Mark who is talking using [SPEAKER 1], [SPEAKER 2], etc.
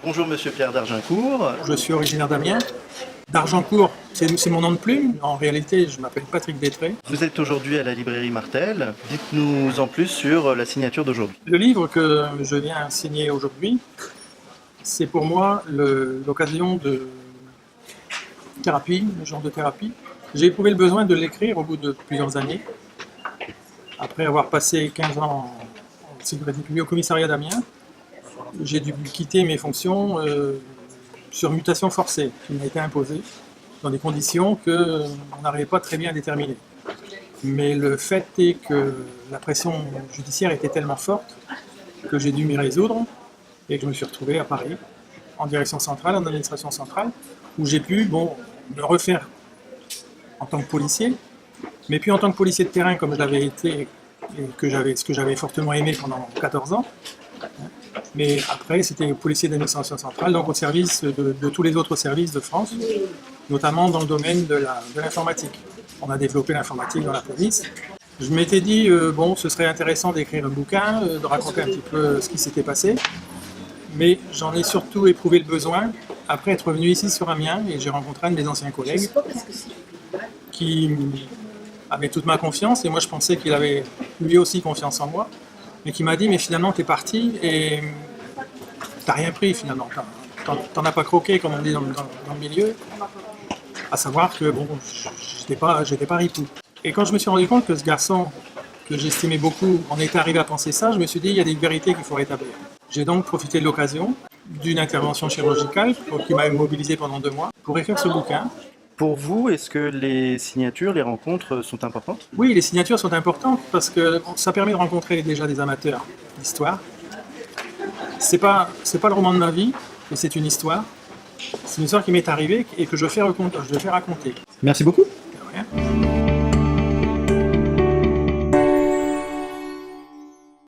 [SPEAKER 1] Bonjour Monsieur Pierre d'Argincourt.
[SPEAKER 2] Je suis originaire d'Amiens. D'Argencourt, c'est mon nom de plume. En réalité, je m'appelle Patrick Détré.
[SPEAKER 1] Vous êtes aujourd'hui à la librairie Martel. Dites-nous en plus sur la signature d'aujourd'hui.
[SPEAKER 2] Le livre que je viens signer aujourd'hui, c'est pour moi l'occasion de thérapie, le genre de thérapie. J'ai éprouvé le besoin de l'écrire au bout de plusieurs années. Après avoir passé 15 ans en sécurité publique au commissariat d'Amiens, j'ai dû quitter mes fonctions sur mutation forcée, qui m'a été imposée, dans des conditions qu'on n'arrivait pas très bien à déterminer. Mais le fait est que la pression judiciaire était tellement forte que j'ai dû m'y résoudre et que je me suis retrouvé à Paris, en direction centrale, en administration centrale, où j'ai pu me refaire en tant que policier, mais puis en tant que policier de terrain comme je l'avais été et ce que j'avais fortement aimé pendant 14 ans. Mais après, c'était policier d'administration centrale, donc au service de tous les autres services de France, notamment dans le domaine de l'informatique. On a développé l'informatique dans la police. Je m'étais dit, ce serait intéressant d'écrire un bouquin, de raconter un petit peu ce qui s'était passé, mais j'en ai surtout éprouvé le besoin après être venu ici sur Amiens et j'ai rencontré un de mes anciens collègues qui avait toute ma confiance et moi je pensais qu'il avait lui aussi confiance en moi, mais qui m'a dit mais finalement t'es parti et t'as rien pris finalement, t'en as pas croqué comme on dit dans le milieu, à savoir que j'étais pas ripou. Et quand je me suis rendu compte que ce garçon que j'estimais beaucoup en était arrivé à penser ça, je me suis dit il y a des vérités qu'il faut rétablir. J'ai donc profité de l'occasion d'une intervention chirurgicale qui m'a mobilisé pendant 2 mois pour écrire ce bouquin.
[SPEAKER 1] Pour vous, est-ce que les signatures, les rencontres sont importantes?
[SPEAKER 2] Oui, les signatures sont importantes parce que ça permet de rencontrer déjà des amateurs d'histoire. C'est pas le roman de ma vie, mais c'est une histoire. C'est une histoire qui m'est arrivée et que je fais raconter.
[SPEAKER 1] Merci beaucoup.
[SPEAKER 2] De rien.